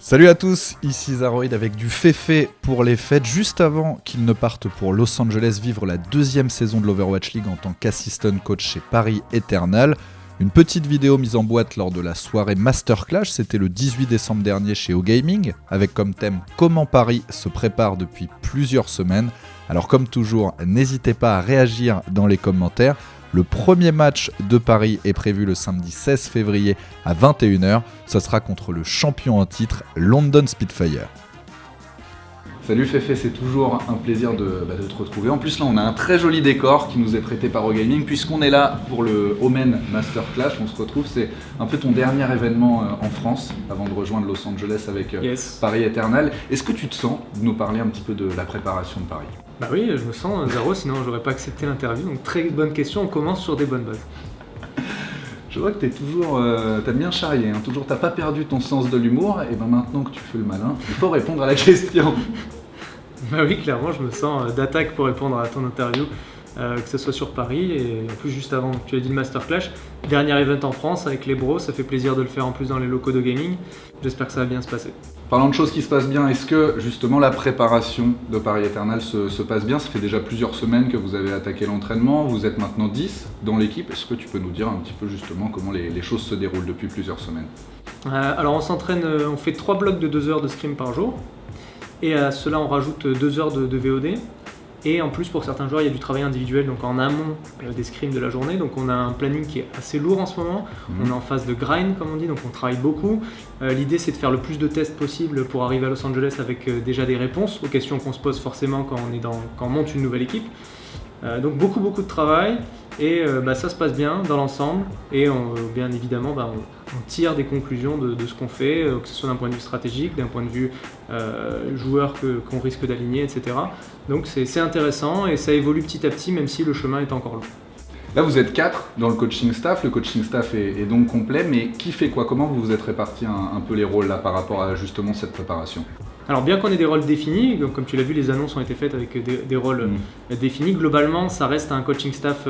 Salut à tous, ici Zaroid avec du fait pour les fêtes, juste avant qu'ils ne partent pour Los Angeles vivre la deuxième saison de l'Overwatch League en tant qu'assistant coach chez Paris Eternal. Une petite vidéo mise en boîte lors de la soirée Masterclash, c'était le 18 décembre dernier chez OGaming, avec comme thème comment Paris se prépare depuis plusieurs semaines. Alors comme toujours, n'hésitez pas à réagir dans les commentaires. Le premier match de Paris est prévu le samedi 16 février à 21h. Ce sera contre le champion en titre, London Spitfire. Salut Féfé, c'est toujours un plaisir de te retrouver. En plus là, on a un très joli décor qui nous est prêté par OGaming puisqu'on est là pour le Omen Masterclash. On se retrouve, c'est un peu ton dernier événement en France avant de rejoindre Los Angeles avec Paris Eternal. Est-ce que tu te sens de nous parler un petit peu de la préparation de Paris ? Bah oui, je me sens Zaro, sinon j'aurais pas accepté l'interview. Donc très bonne question, on commence sur des bonnes bases. Je vois que t'as bien charrié, hein. Toujours t'as pas perdu ton sens de l'humour, et ben maintenant que tu fais le malin, il faut répondre à la question. Bah oui, clairement, je me sens d'attaque pour répondre à ton interview, que ce soit sur Paris, et en plus juste avant, tu as dit le Masterclash, dernier event en France avec les bros, ça fait plaisir de le faire en plus dans les locaux de gaming, j'espère que ça va bien se passer. Parlant de choses qui se passent bien, est-ce que justement la préparation de Paris Eternal se passe bien ? Ça fait déjà plusieurs semaines que vous avez attaqué l'entraînement, vous êtes maintenant 10 dans l'équipe, est-ce que tu peux nous dire un petit peu justement comment les choses se déroulent depuis plusieurs semaines ? Alors on s'entraîne, on fait 3 blocs de 2 heures de scrim par jour, et à cela on rajoute 2 heures de VOD. Et en plus, pour certains joueurs, il y a du travail individuel, donc en amont des scrims de la journée. Donc on a un planning qui est assez lourd en ce moment. On est en phase de grind, comme on dit, donc on travaille beaucoup. L'idée, c'est de faire le plus de tests possible pour arriver à Los Angeles avec déjà des réponses aux questions qu'on se pose forcément quand on monte une nouvelle équipe. Donc beaucoup de travail, et ça se passe bien dans l'ensemble. Et bien évidemment, on tire des conclusions de ce qu'on fait, que ce soit d'un point de vue stratégique, d'un point de vue joueur qu'on risque d'aligner, etc. Donc c'est intéressant et ça évolue petit à petit, même si le chemin est encore long. Là, vous êtes 4 dans le coaching staff est donc complet, mais qui fait quoi ? Comment vous vous êtes répartis un peu les rôles là par rapport à justement cette préparation ? Alors bien qu'on ait des rôles définis, donc comme tu l'as vu, les annonces ont été faites avec des rôles définis, globalement ça reste un coaching staff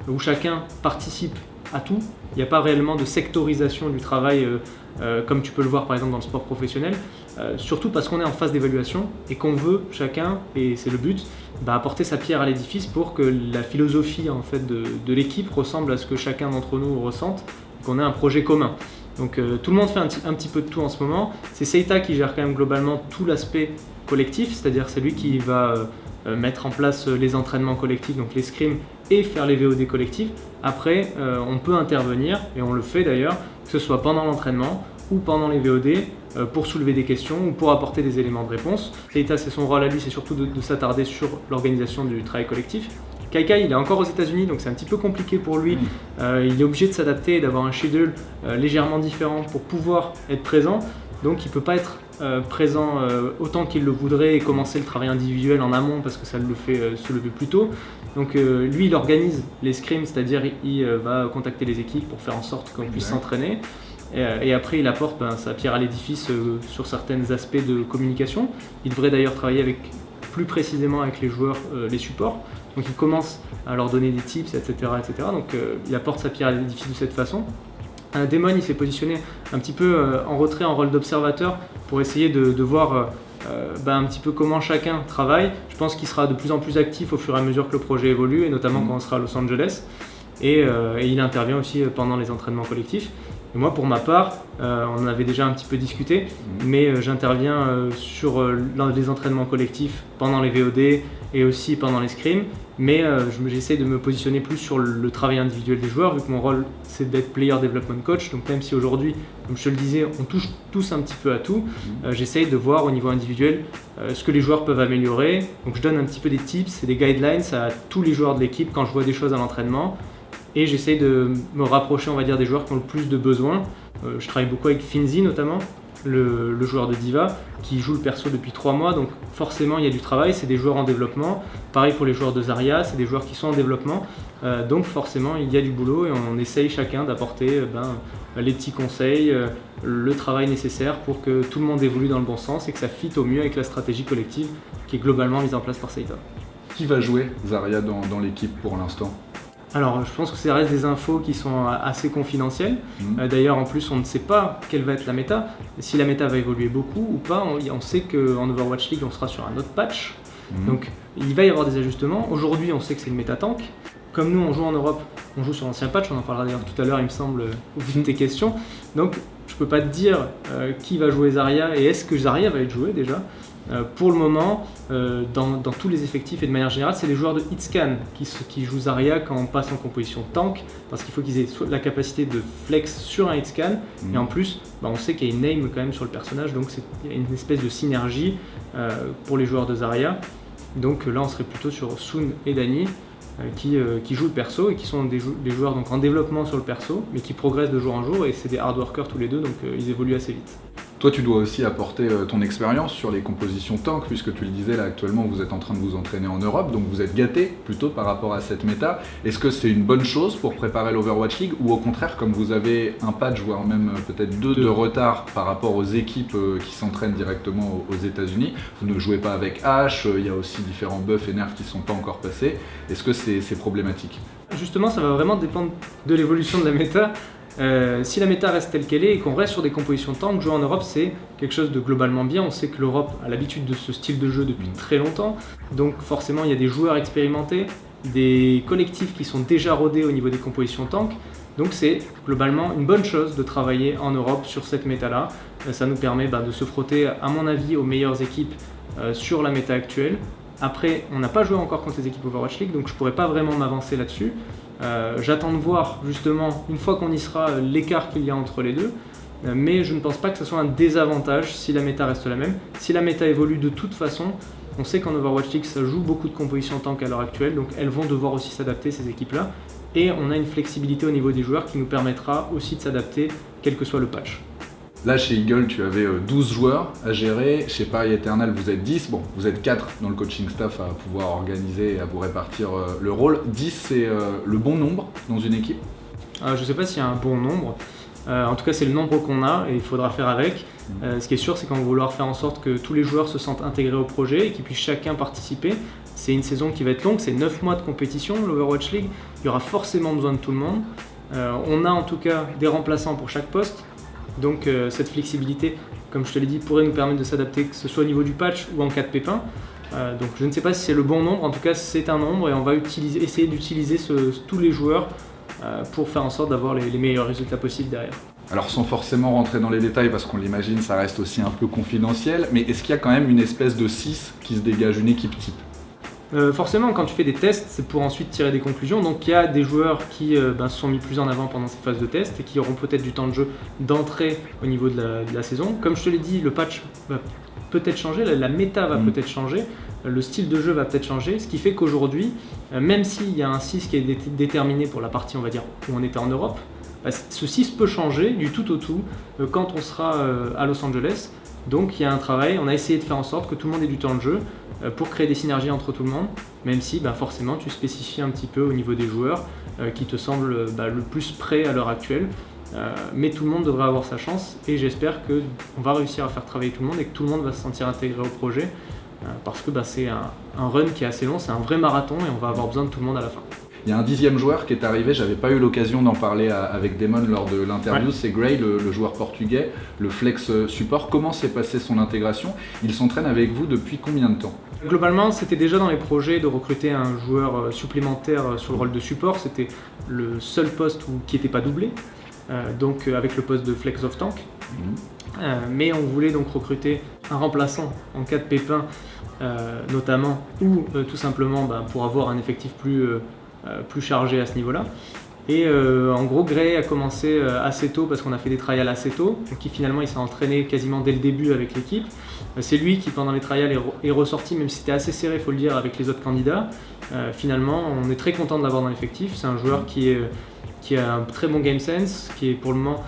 où chacun participe à tout. Il n'y a pas réellement de sectorisation du travail comme tu peux le voir par exemple dans le sport professionnel, surtout parce qu'on est en phase d'évaluation et qu'on veut chacun, et c'est le but, apporter sa pierre à l'édifice pour que la philosophie en fait, de l'équipe ressemble à ce que chacun d'entre nous ressente, qu'on ait un projet commun. Donc tout le monde fait un petit peu de tout en ce moment. C'est Seita qui gère quand même globalement tout l'aspect collectif, c'est-à-dire c'est lui qui va mettre en place les entraînements collectifs, donc les scrims, et faire les VOD collectifs. Après, on peut intervenir, et on le fait d'ailleurs, que ce soit pendant l'entraînement ou pendant les VOD, pour soulever des questions ou pour apporter des éléments de réponse. Seita, c'est son rôle à lui, c'est surtout de s'attarder sur l'organisation du travail collectif. Kaikai, il est encore aux États-Unis, donc c'est un petit peu compliqué pour lui. Il est obligé de s'adapter et d'avoir un schedule légèrement différent pour pouvoir être présent. Donc il ne peut pas être présent autant qu'il le voudrait et commencer le travail individuel en amont parce que ça le fait se lever plus tôt. Donc lui, il organise les scrims, c'est-à-dire il va contacter les équipes pour faire en sorte qu'on puisse s'entraîner. Et après, il apporte sa pierre à l'édifice sur certains aspects de communication. Il devrait d'ailleurs travailler plus précisément avec les joueurs, les supports. Donc il commence à leur donner des tips, etc. Donc il apporte sa pierre à l'édifice de cette façon. Damon, il s'est positionné un petit peu en retrait, en rôle d'observateur, pour essayer de voir un petit peu comment chacun travaille. Je pense qu'il sera de plus en plus actif au fur et à mesure que le projet évolue, et notamment quand on sera à Los Angeles. Et il intervient aussi pendant les entraînements collectifs. Et moi, pour ma part, on en avait déjà un petit peu discuté, mais j'interviens sur les entraînements collectifs pendant les VOD et aussi pendant les scrims. Mais j'essaie de me positionner plus sur le travail individuel des joueurs, vu que mon rôle c'est d'être player development coach. Donc même si aujourd'hui, comme je te le disais, on touche tous un petit peu à tout, j'essaie de voir au niveau individuel ce que les joueurs peuvent améliorer. Donc je donne un petit peu des tips et des guidelines à tous les joueurs de l'équipe quand je vois des choses à l'entraînement. Et j'essaie de me rapprocher, on va dire, des joueurs qui ont le plus de besoins. Je travaille beaucoup avec Finzi notamment, le joueur de D.Va, qui joue le perso depuis 3 mois, donc forcément il y a du travail, c'est des joueurs en développement. Pareil pour les joueurs de Zarya, c'est des joueurs qui sont en développement, donc forcément il y a du boulot et on essaye chacun d'apporter les petits conseils, le travail nécessaire pour que tout le monde évolue dans le bon sens et que ça fit au mieux avec la stratégie collective qui est globalement mise en place par Seita. Qui va jouer Zarya dans l'équipe pour l'instant ? Alors, je pense que ça reste des infos qui sont assez confidentielles. D'ailleurs, en plus, on ne sait pas quelle va être la méta. Si la méta va évoluer beaucoup ou pas, on sait qu'en Overwatch League, on sera sur un autre patch. Donc, il va y avoir des ajustements. Aujourd'hui, on sait que c'est une méta tank. Comme nous, on joue en Europe, on joue sur l'ancien patch. On en parlera d'ailleurs tout à l'heure, il me semble, au vu de tes questions. Donc, je ne peux pas te dire qui va jouer Zarya et est-ce que Zarya va être joué déjà. Pour le moment, dans tous les effectifs et de manière générale, c'est les joueurs de Hitscan qui jouent Zarya quand on passe en composition tank, parce qu'il faut qu'ils aient la capacité de flex sur un Hitscan, et en plus, on sait qu'il y a une name quand même sur le personnage, donc il y a une espèce de synergie pour les joueurs de Zarya. Donc là, on serait plutôt sur Soon et Dany, qui jouent le perso et qui sont des joueurs donc, en développement sur le perso, mais qui progressent de jour en jour, et c'est des hard workers tous les deux, donc ils évoluent assez vite. Toi, tu dois aussi apporter ton expérience sur les compositions tank, puisque tu le disais, là actuellement vous êtes en train de vous entraîner en Europe, donc vous êtes gâté plutôt par rapport à cette méta. Est-ce que c'est une bonne chose pour préparer l'Overwatch League, ou au contraire, comme vous avez un patch, voire même peut-être deux de retard par rapport aux équipes qui s'entraînent directement aux États-Unis, vous ne jouez pas avec Ashe, il y a aussi différents buffs et nerfs qui ne sont pas encore passés. Est-ce que c'est problématique ? Justement, ça va vraiment dépendre de l'évolution de la méta. Si la méta reste telle qu'elle est et qu'on reste sur des compositions tank, jouer en Europe c'est quelque chose de globalement bien. On sait que l'Europe a l'habitude de ce style de jeu depuis très longtemps, donc forcément il y a des joueurs expérimentés, des collectifs qui sont déjà rodés au niveau des compositions tank, donc c'est globalement une bonne chose de travailler en Europe sur cette méta-là. Ça nous permet de se frotter, à mon avis, aux meilleures équipes sur la méta actuelle. Après, on n'a pas joué encore contre les équipes Overwatch League, donc je ne pourrais pas vraiment m'avancer là-dessus. J'attends de voir justement, une fois qu'on y sera, l'écart qu'il y a entre les deux, mais je ne pense pas que ce soit un désavantage si la méta reste la même. Si la méta évolue de toute façon, on sait qu'en Overwatch League ça joue beaucoup de compositions tank à l'heure actuelle, donc elles vont devoir aussi s'adapter, ces équipes-là, et on a une flexibilité au niveau des joueurs qui nous permettra aussi de s'adapter quel que soit le patch. Là, chez Eagle, tu avais 12 joueurs à gérer. Chez Paris Eternal, vous êtes 10. Bon, vous êtes 4 dans le coaching staff à pouvoir organiser et à vous répartir le rôle. 10, c'est le bon nombre dans une équipe ? Je ne sais pas s'il y a un bon nombre. En tout cas, c'est le nombre qu'on a et il faudra faire avec. Ce qui est sûr, c'est qu'on va vouloir faire en sorte que tous les joueurs se sentent intégrés au projet et qu'ils puissent chacun participer. C'est une saison qui va être longue, c'est 9 mois de compétition, l'Overwatch League. Il y aura forcément besoin de tout le monde. On a en tout cas des remplaçants pour chaque poste. Donc cette flexibilité, comme je te l'ai dit, pourrait nous permettre de s'adapter, que ce soit au niveau du patch ou en cas de pépin. Donc je ne sais pas si c'est le bon nombre, en tout cas c'est un nombre et on va essayer d'utiliser tous les joueurs pour faire en sorte d'avoir les meilleurs résultats possibles derrière. Alors sans forcément rentrer dans les détails, parce qu'on l'imagine, ça reste aussi un peu confidentiel, mais est-ce qu'il y a quand même une espèce de 6 qui se dégage, une équipe type ? Forcément, quand tu fais des tests, c'est pour ensuite tirer des conclusions. Donc il y a des joueurs qui se sont mis plus en avant pendant ces phases de test et qui auront peut-être du temps de jeu d'entrée au niveau de la saison. Comme je te l'ai dit, le patch va peut-être changer, la méta va peut-être changer, le style de jeu va peut-être changer, ce qui fait qu'aujourd'hui, même s'il y a un 6 qui est déterminé pour la partie, on va dire, où on était en Europe, ce 6 peut changer du tout au tout quand on sera à Los Angeles. Donc il y a un travail, on a essayé de faire en sorte que tout le monde ait du temps de jeu pour créer des synergies entre tout le monde, même si forcément tu spécifies un petit peu au niveau des joueurs qui te semblent le plus prêts à l'heure actuelle. Mais tout le monde devrait avoir sa chance et j'espère qu'on va réussir à faire travailler tout le monde et que tout le monde va se sentir intégré au projet parce que c'est un run qui est assez long, c'est un vrai marathon et on va avoir besoin de tout le monde à la fin. Il y a un 10e joueur qui est arrivé, j'avais pas eu l'occasion d'en parler avec Damon lors de l'interview, c'est Gray, le joueur portugais, le flex support. Comment s'est passée son intégration ? Il s'entraîne avec vous depuis combien de temps ? Globalement, c'était déjà dans les projets de recruter un joueur supplémentaire sur le rôle de support, c'était le seul poste qui n'était pas doublé, donc avec le poste de flex of tank. Mais on voulait donc recruter un remplaçant en cas de pépin notamment, ou tout simplement pour avoir un effectif plus chargé à ce niveau-là. Et en gros, Gray a commencé assez tôt parce qu'on a fait des trials assez tôt, donc finalement il s'est entraîné quasiment dès le début avec l'équipe. C'est lui qui pendant les trials est ressorti, même si c'était assez serré, il faut le dire, avec les autres candidats. Finalement, on est très content de l'avoir dans l'effectif. C'est un joueur qui a un très bon game sense, qui est pour le moment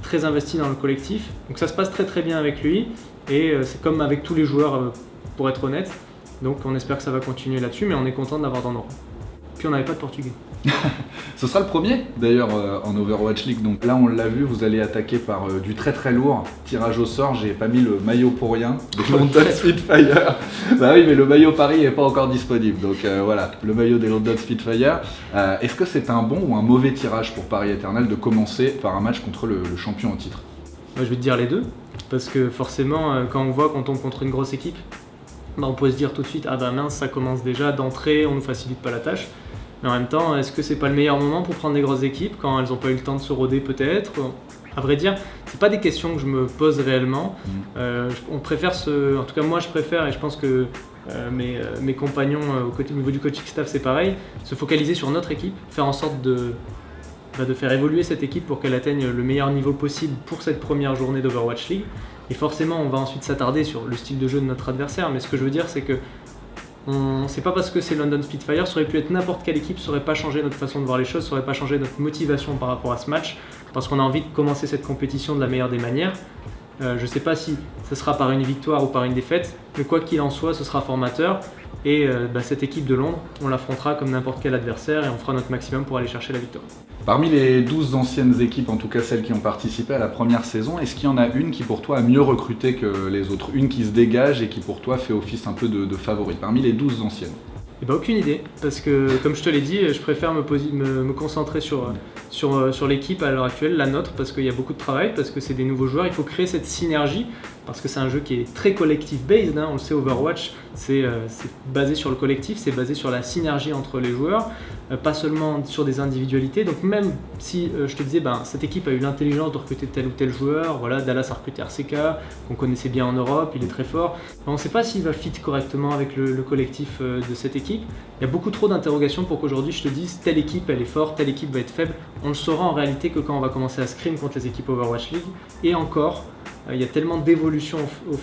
très investi dans le collectif. Donc ça se passe très très bien avec lui et c'est comme avec tous les joueurs pour être honnête. Donc on espère que ça va continuer là-dessus, mais on est content de l'avoir dans nos rangs. puis on n'avait pas de Portugais. Ce sera le premier d'ailleurs en Overwatch League, donc là on l'a vu, vous allez attaquer par du très très lourd, tirage au sort, j'ai pas mis le maillot pour rien, des London Spitfire. Bah oui, mais le maillot Paris n'est pas encore disponible, donc voilà, le maillot des London Spitfire. Est-ce que c'est un bon ou un mauvais tirage pour Paris Eternal de commencer par un match contre le champion en titre? Moi je vais te dire les deux, parce que forcément quand on voit qu'on tombe contre une grosse équipe, on peut se dire tout de suite, ah bah mince, ça commence déjà d'entrée, on nous facilite pas la tâche. Mais en même temps, est-ce que c'est pas le meilleur moment pour prendre des grosses équipes quand elles n'ont pas eu le temps de se roder peut-être? À vrai dire, c'est pas des questions que je me pose réellement. On préfère en tout cas moi je préfère, et je pense que mes compagnons au niveau du coaching staff c'est pareil, se focaliser sur notre équipe, faire en sorte de faire évoluer cette équipe pour qu'elle atteigne le meilleur niveau possible pour cette première journée d'Overwatch League. Et forcément, on va ensuite s'attarder sur le style de jeu de notre adversaire. Mais ce que je veux dire, c'est que c'est pas parce que c'est London Spitfire, ça aurait pu être n'importe quelle équipe, ça aurait pas changé notre façon de voir les choses, ça aurait pas changé notre motivation par rapport à ce match, parce qu'on a envie de commencer cette compétition de la meilleure des manières. Je sais pas si ce sera par une victoire ou par une défaite, mais quoi qu'il en soit, ce sera formateur. Et cette équipe de Londres, on l'affrontera comme n'importe quel adversaire et on fera notre maximum pour aller chercher la victoire. Parmi les 12 anciennes équipes, en tout cas celles qui ont participé à la première saison, est-ce qu'il y en a une qui pour toi a mieux recruté que les autres? Une qui se dégage et qui pour toi fait office un peu de favori, parmi les 12 anciennes? Eh ben, aucune idée, parce que comme je te l'ai dit, je préfère me concentrer sur l'équipe à l'heure actuelle, la nôtre, parce qu'il y a beaucoup de travail, parce que c'est des nouveaux joueurs, il faut créer cette synergie, parce que c'est un jeu qui est très collectif-based, on le sait, Overwatch, c'est basé sur le collectif, c'est basé sur la synergie entre les joueurs, pas seulement sur des individualités, donc même si je te disais, cette équipe a eu l'intelligence de recruter tel ou tel joueur, voilà, Dallas a recruté RCK, qu'on connaissait bien en Europe, il est très fort, on ne sait pas s'il va fit correctement avec le collectif de cette équipe. Il y a beaucoup trop d'interrogations pour qu'aujourd'hui je te dise telle équipe elle est forte, telle équipe va être faible. On le saura en réalité que quand on va commencer à scrim contre les équipes Overwatch League. Et encore, il y a tellement d'évolutions au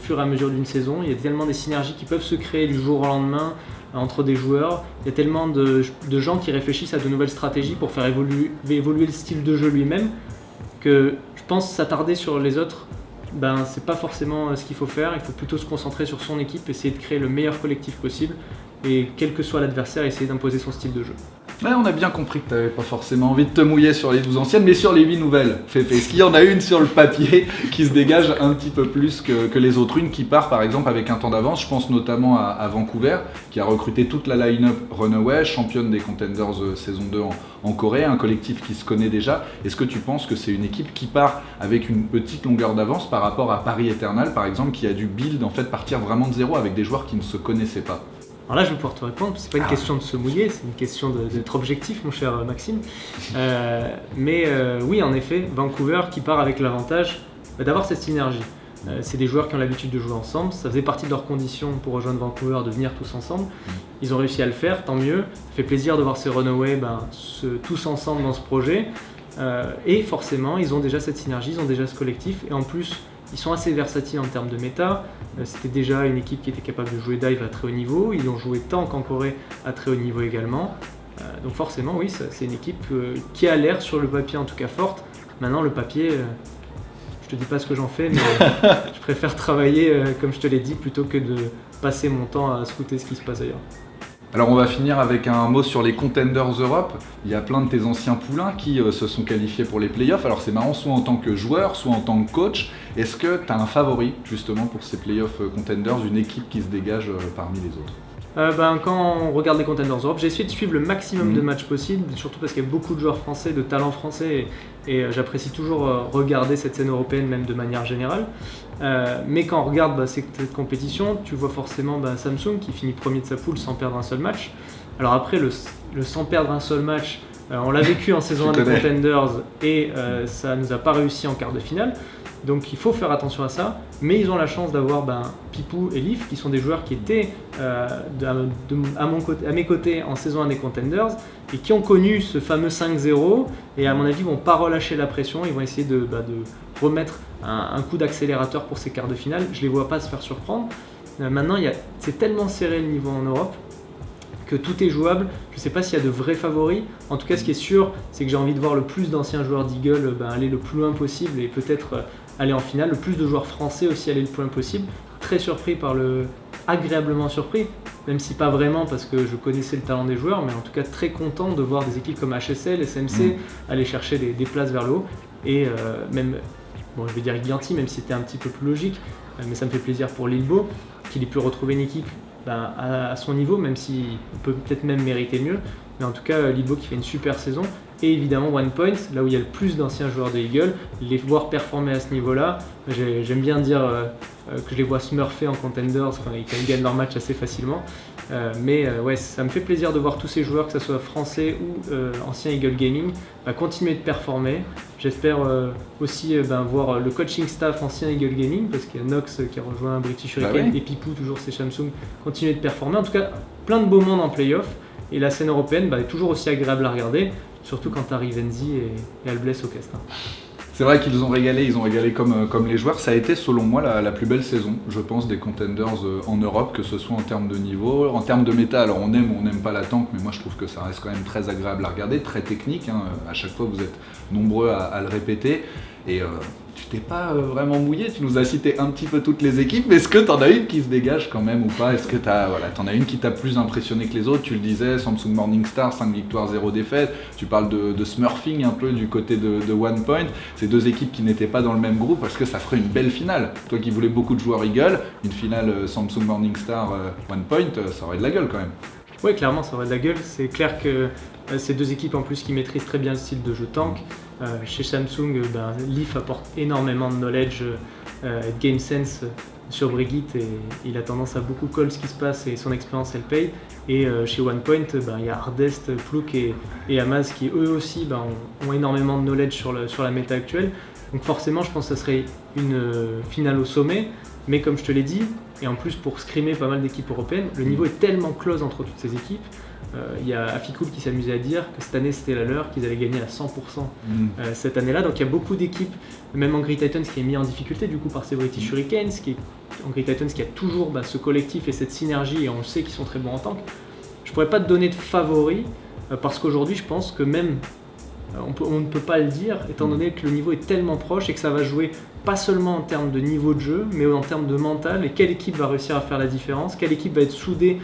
fur et à mesure d'une saison, il y a tellement des synergies qui peuvent se créer du jour au lendemain entre des joueurs. Il y a tellement de gens qui réfléchissent à de nouvelles stratégies pour faire évoluer le style de jeu lui-même que je pense s'attarder sur les autres. C'est pas forcément ce qu'il faut faire, il faut plutôt se concentrer sur son équipe, essayer de créer le meilleur collectif possible et quel que soit l'adversaire, essayer d'imposer son style de jeu. Ouais, on a bien compris que tu n'avais pas forcément envie de te mouiller sur les 12 anciennes, mais sur les 8 nouvelles. Est-ce qu'il y en a une sur le papier qui se dégage un petit peu plus que les autres? Une qui part par exemple avec un temps d'avance, je pense notamment à Vancouver, qui a recruté toute la line-up Runaway, championne des Contenders saison 2 en Corée, un collectif qui se connaît déjà. Est-ce que tu penses que c'est une équipe qui part avec une petite longueur d'avance par rapport à Paris Eternal par exemple, qui a dû build, en fait, partir vraiment de zéro avec des joueurs qui ne se connaissaient pas? Alors là, je vais pouvoir te répondre, c'est pas une question de se mouiller, c'est une question d'être objectif, mon cher Maxime. Oui, en effet, Vancouver qui part avec l'avantage d'avoir cette synergie. C'est des joueurs qui ont l'habitude de jouer ensemble, ça faisait partie de leurs conditions pour rejoindre Vancouver, de venir tous ensemble. Ils ont réussi à le faire, tant mieux. Ça fait plaisir de voir ces Runaways tous ensemble dans ce projet. Et forcément, ils ont déjà cette synergie, ils ont déjà ce collectif, et en plus, ils sont assez versatiles en termes de méta. C'était déjà une équipe qui était capable de jouer dive à très haut niveau. Ils ont joué tank en Corée à très haut niveau également. Donc forcément, oui, c'est une équipe qui a l'air sur le papier en tout cas forte. Maintenant, le papier, je te dis pas ce que j'en fais, mais je préfère travailler, comme je te l'ai dit, plutôt que de passer mon temps à scouter ce qui se passe ailleurs. Alors on va finir avec un mot sur les Contenders Europe. Il y a plein de tes anciens poulains qui se sont qualifiés pour les playoffs. Alors c'est marrant, soit en tant que joueur, soit en tant que coach. Est-ce que tu as un favori justement pour ces playoffs Contenders, une équipe qui se dégage parmi les autres? Quand on regarde les Contenders Europe, j'ai essayé de suivre le maximum de matchs possibles, surtout parce qu'il y a beaucoup de joueurs français, de talents français, et j'apprécie toujours regarder cette scène européenne, même de manière générale. Mais quand on regarde cette compétition, tu vois forcément Samsung qui finit premier de sa poule sans perdre un seul match. Alors après, le sans perdre un seul match, on l'a vécu en saison 1 des Contenders et ça ne nous a pas réussi en quart de finale. Donc il faut faire attention à ça, mais ils ont la chance d'avoir Pipou et Leaf qui sont des joueurs qui étaient à mes côtés en saison 1 des Contenders et qui ont connu ce fameux 5-0 et à mon avis vont pas relâcher la pression, ils vont essayer de remettre un coup d'accélérateur pour ces quarts de finale. Je les vois pas se faire surprendre. Maintenant c'est tellement serré le niveau en Europe que tout est jouable. Je ne sais pas s'il y a de vrais favoris. En tout cas, ce qui est sûr, c'est que j'ai envie de voir le plus d'anciens joueurs d'Eagle aller le plus loin possible et peut-être aller en finale. Le plus de joueurs français aussi aller le plus loin possible. Très surpris agréablement surpris même si pas vraiment parce que je connaissais le talent des joueurs, mais en tout cas très content de voir des équipes comme HSL, SMC aller chercher des places vers le haut. Et même, bon, je vais dire Giganti, même si c'était un petit peu plus logique, mais ça me fait plaisir pour Lilbo qu'il ait pu retrouver une équipe à son niveau, même s'il peut peut-être même mériter mieux. Mais en tout cas, Lilbo qui fait une super saison. Et évidemment OnePoint, là où il y a le plus d'anciens joueurs de Eagle, les voir performer à ce niveau-là, j'aime bien dire que je les vois smurfer en contenders quand ils gagnent leur match assez facilement. Ouais, ça me fait plaisir de voir tous ces joueurs, que ce soit français ou anciens Eagle Gaming, continuer de performer. J'espère aussi voir le coaching staff ancien Eagle Gaming, parce qu'il y a Nox qui a rejoint British Hurricane et Pipou, toujours c'est Samsung, continuer de performer. En tout cas, plein de beaux mondes en play-off. Et la scène européenne est toujours aussi agréable à regarder, surtout quand t'arrives Enzi et Albless au cast. C'est vrai qu'ils ont régalé comme les joueurs. Ça a été selon moi la plus belle saison, je pense, des contenders en Europe, que ce soit en termes de niveau, en termes de méta. Alors on aime ou on n'aime pas la tank, mais moi je trouve que ça reste quand même très agréable à regarder, très technique. À chaque fois vous êtes nombreux à le répéter. Et tu t'es pas vraiment mouillé, tu nous as cité un petit peu toutes les équipes, mais est-ce que t'en as une qui se dégage quand même ou pas? Est-ce que t'en as une qui t'a plus impressionné que les autres? Tu le disais, Samsung Morningstar, 5 victoires, 0 défaites. Tu parles de smurfing un peu du côté de OnePoint. Ces deux équipes qui n'étaient pas dans le même groupe, parce que ça ferait une belle finale. Toi qui voulais beaucoup de joueurs Eagle, une finale Samsung Morningstar OnePoint, ça aurait de la gueule quand même. Oui, clairement, ça aurait de la gueule. C'est clair que ces deux équipes en plus qui maîtrisent très bien le style de jeu tank. Chez Samsung, Leaf apporte énormément de knowledge et de game sense sur Brigitte et il a tendance à beaucoup call ce qui se passe et son expérience elle paye. Et chez OnePoint, il y a Hardest, Plouk et Amaz qui eux aussi ont énormément de knowledge sur la méta actuelle. Donc forcément, je pense que ça serait une finale au sommet. Mais comme je te l'ai dit, et en plus pour scrimer pas mal d'équipes européennes, le niveau est tellement close entre toutes ces équipes. Il y a Aficool qui s'amusait à dire que cette année c'était la leur, qu'ils allaient gagner à 100% cette année-là. Donc il y a beaucoup d'équipes, même Angry Titans qui est mis en difficulté du coup par ces British Hurricanes, Angry Titans qui a toujours ce collectif et cette synergie et on le sait qu'ils sont très bons en tank. Je pourrais pas te donner de favoris parce qu'aujourd'hui je pense que même on ne peut pas le dire étant donné que le niveau est tellement proche et que ça va jouer pas seulement en termes de niveau de jeu mais en termes de mental et quelle équipe va réussir à faire la différence, quelle équipe va être soudée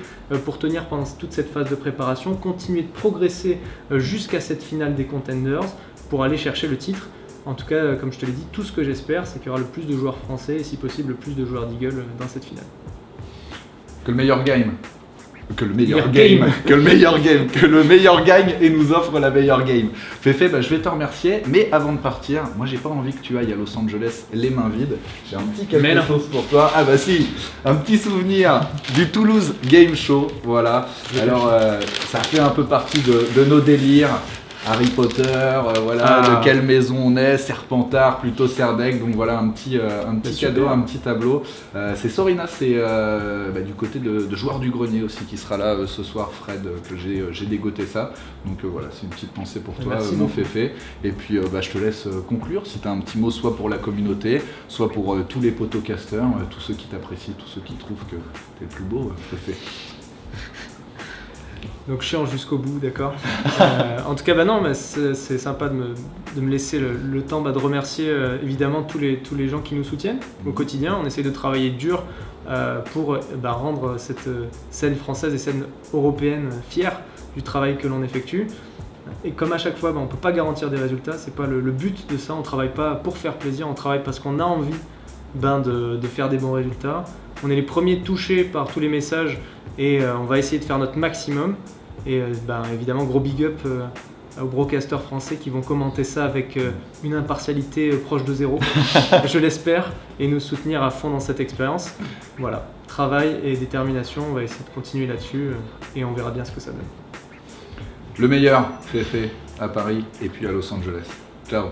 pour tenir pendant toute cette phase de préparation, continuer de progresser jusqu'à cette finale des Contenders pour aller chercher le titre. En tout cas, comme je te l'ai dit, tout ce que j'espère c'est qu'il y aura le plus de joueurs français et si possible le plus de joueurs d'Eagle dans cette finale. Que le meilleur gagne et nous offre la meilleure game. Féfé, je vais te remercier, mais avant de partir, moi j'ai pas envie que tu ailles à Los Angeles les mains vides. J'ai un petit quelque chose pour toi. Ah bah si, un petit souvenir du Toulouse Game Show, voilà. Alors ça fait un peu partie de nos délires. Harry Potter, de quelle maison on est, Serpentard, plutôt Serdaigle, donc voilà un petit cadeau, un petit tableau. C'est Sorina, c'est du côté de Joueur du Grenier aussi qui sera là ce soir, Fred, que j'ai dégoté ça. Donc voilà, c'est une petite pensée pour toi, mon Féfé. Et puis je te laisse conclure si tu as un petit mot soit pour la communauté, soit pour tous les potocasters, tous ceux qui t'apprécient, tous ceux qui trouvent que t'es le plus beau, Féfé. Donc chiant jusqu'au bout, d'accord. En tout cas, c'est sympa de me laisser le temps de remercier évidemment tous les gens qui nous soutiennent au quotidien. On essaie de travailler dur pour rendre cette scène française et scène européenne fière du travail que l'on effectue. Et comme à chaque fois, on ne peut pas garantir des résultats, c'est pas le but de ça. On ne travaille pas pour faire plaisir, on travaille parce qu'on a envie de faire des bons résultats. On est les premiers touchés par tous les messages et on va essayer de faire notre maximum. Et évidemment, gros big up aux broadcasters français qui vont commenter ça avec une impartialité proche de zéro, je l'espère, et nous soutenir à fond dans cette expérience. Voilà, travail et détermination, on va essayer de continuer là-dessus et on verra bien ce que ça donne. Le meilleur, Féfé, à Paris et puis à Los Angeles. Ciao.